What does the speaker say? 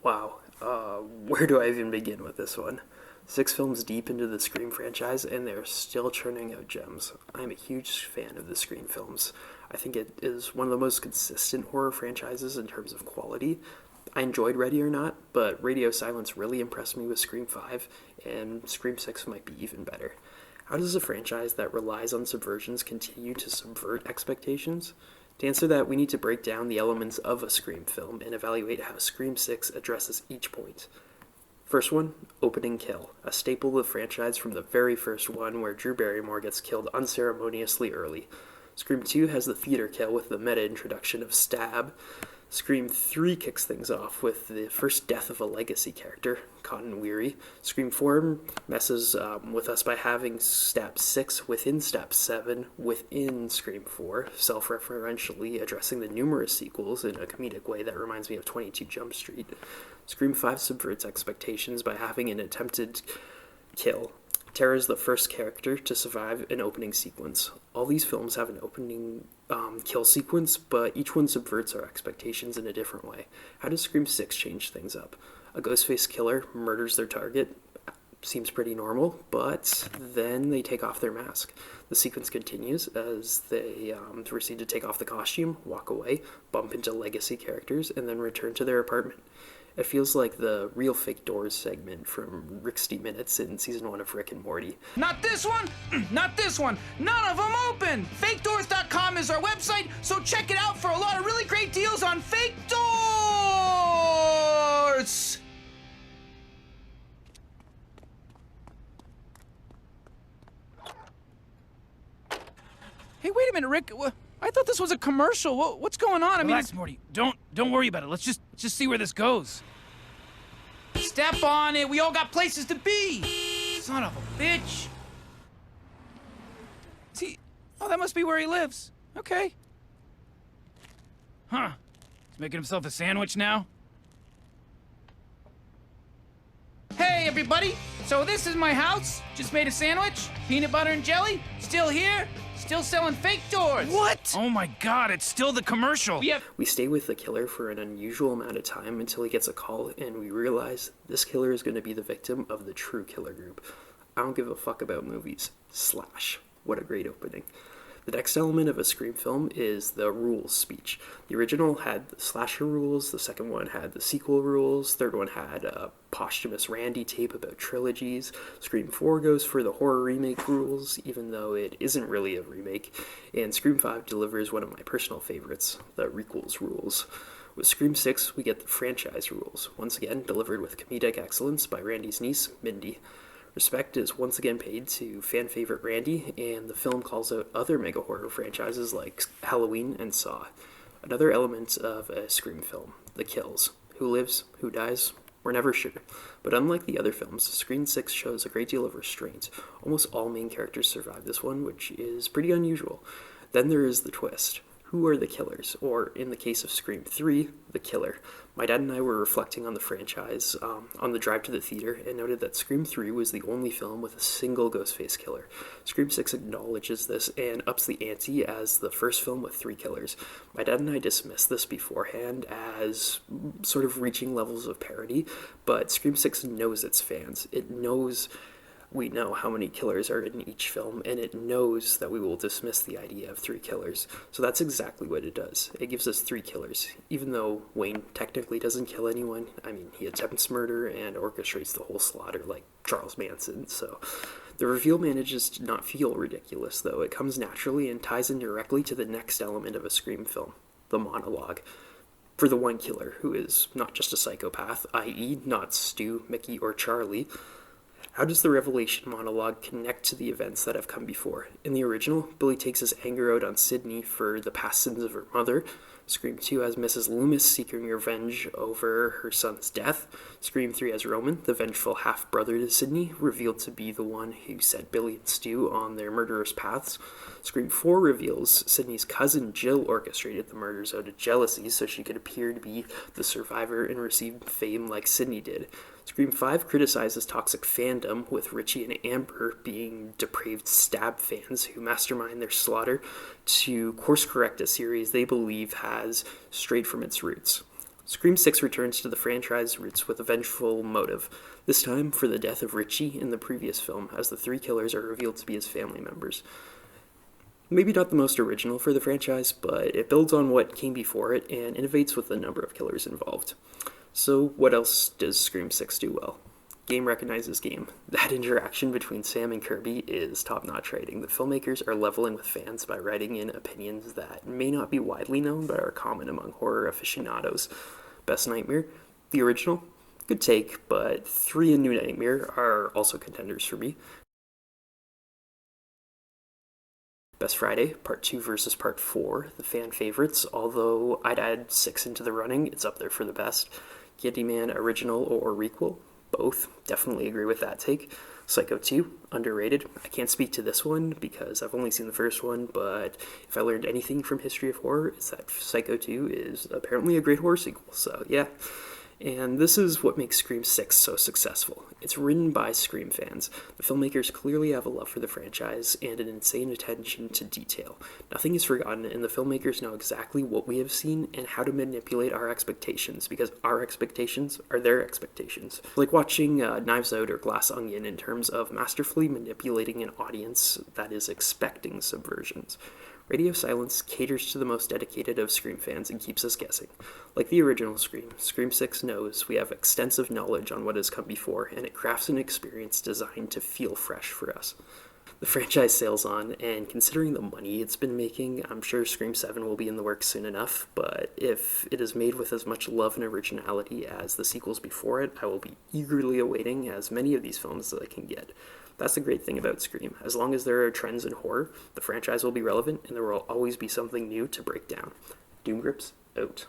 Wow, where do I even begin with this one? 6 films deep into the Scream franchise, and they're still churning out gems. I'm a huge fan of the Scream films. I think it is one of the most consistent horror franchises in terms of quality. I enjoyed Ready or Not, but Radio Silence really impressed me with Scream 5, and Scream 6 might be even better. How does a franchise that relies on subversions continue to subvert expectations? To answer that, we need to break down the elements of a Scream film and evaluate how Scream 6 addresses each point. First one, opening kill, a staple of the franchise from the very first one where Drew Barrymore gets killed unceremoniously early. Scream 2 has the theater kill with the meta introduction of Stab. Scream 3 kicks things off with the first death of a legacy character, Cotton Weary. Scream 4 messes with us by having Step 6 within Step 7 within Scream 4, self-referentially addressing the numerous sequels in a comedic way that reminds me of 22 Jump Street. Scream 5 subverts expectations by having an attempted kill. Tara is the first character to survive an opening sequence. All these films have an opening kill sequence, but each one subverts our expectations in a different way. How does Scream 6 change things up? A Ghostface killer murders their target. Seems pretty normal, but then they take off their mask. The sequence continues as they proceed to take off the costume, walk away, bump into legacy characters, and then return to their apartment. It feels like the Real Fake Doors segment from Rick's Minutes in season 1 of Rick and Morty. Not this one, not this one, none of them open! FakeDoors.com is our website, so check it out for a lot of really great deals on fake doors! Hey, wait a minute, Rick. I thought this was a commercial. What's going on? Relax, Morty. Don't worry about it. Let's just see where this goes. Step on it. We all got places to be. Son of a bitch. See, oh, that must be where he lives. Okay. Huh. He's making himself a sandwich now? Hey, everybody. So this is my house. Just made a sandwich. Peanut butter and jelly. Still here. Still selling fake doors. What? Oh my god, it's still the commercial. We stay with the killer for an unusual amount of time until he gets a call and we realize this killer is going to be the victim of the true killer group. I don't give a fuck about movies. Slash. What a great opening. The next element of a Scream film is the rules speech. The original had the slasher rules, the second one had the sequel rules, third one had a posthumous Randy tape about trilogies, Scream 4 goes for the horror remake rules, even though it isn't really a remake, and Scream 5 delivers one of my personal favorites, the requels rules. With Scream 6, we get the franchise rules, once again delivered with comedic excellence by Randy's niece, Mindy. Respect is once again paid to fan favorite Randy, and the film calls out other mega horror franchises like Halloween and Saw. Another element of a Scream film, the kills. Who lives, who dies, we're never sure. But unlike the other films, Scream 6 shows a great deal of restraint. Almost all main characters survive this one, which is pretty unusual. Then there is the twist. Who are the killers? Or, in the case of Scream 3, the killer. My dad and I were reflecting on the franchise on the drive to the theater and noted that Scream 3 was the only film with a single Ghostface killer. Scream 6 acknowledges this and ups the ante as the first film with 3 killers. My dad and I dismissed this beforehand as sort of reaching levels of parody, but Scream 6 knows its fans. It knows we know how many killers are in each film, and it knows that we will dismiss the idea of 3 killers. So that's exactly what it does. It gives us 3 killers. Even though Wayne technically doesn't kill anyone, I mean, he attempts murder and orchestrates the whole slaughter like Charles Manson, so... The reveal manages to not feel ridiculous, though. It comes naturally and ties in directly to the next element of a Scream film, the monologue. For the one killer, who is not just a psychopath, i.e. not Stu, Mickey, or Charlie. How does the revelation monologue connect to the events that have come before? In the original, Billy takes his anger out on Sydney for the past sins of her mother. Scream 2 has Mrs. Loomis seeking revenge over her son's death. Scream 3 has Roman, the vengeful half-brother to Sydney, revealed to be the one who set Billy and Stu on their murderous paths. Scream 4 reveals Sydney's cousin Jill orchestrated the murders out of jealousy so she could appear to be the survivor and receive fame like Sydney did. Scream 5 criticizes toxic fandom, with Richie and Amber being depraved Stab fans who mastermind their slaughter to course-correct a series they believe has strayed from its roots. Scream 6 returns to the franchise roots with a vengeful motive, this time for the death of Richie in the previous film, as the three killers are revealed to be his family members. Maybe not the most original for the franchise, but it builds on what came before it and innovates with the number of killers involved. So what else does Scream 6 do well? Game recognizes game. That interaction between Sam and Kirby is top-notch writing. The filmmakers are leveling with fans by writing in opinions that may not be widely known but are common among horror aficionados. Best Nightmare? The original? Good take, but 3 and New Nightmare are also contenders for me. Best Friday, Part 2 versus Part 4, the fan favorites, although I'd add 6 into the running, it's up there for the best. Candyman original or requel? Both. Definitely agree with that take. Psycho 2, underrated. I can't speak to this one because I've only seen the first one, but if I learned anything from History of Horror, it's that Psycho 2 is apparently a great horror sequel, so yeah. And this is what makes Scream 6 so successful. It's written by Scream fans. The filmmakers clearly have a love for the franchise and an insane attention to detail. Nothing is forgotten, and the filmmakers know exactly what we have seen and how to manipulate our expectations, because our expectations are their expectations. Like watching Knives Out or Glass Onion in terms of masterfully manipulating an audience that is expecting subversions. Radio Silence caters to the most dedicated of Scream fans and keeps us guessing. Like the original Scream, Scream 6 knows we have extensive knowledge on what has come before, and it crafts an experience designed to feel fresh for us. The franchise sails on, and considering the money it's been making, I'm sure Scream 7 will be in the works soon enough, but if it is made with as much love and originality as the sequels before it, I will be eagerly awaiting as many of these films as I can get. That's the great thing about Scream. As long as there are trends in horror, the franchise will be relevant, and there will always be something new to break down. Doom Grips, out.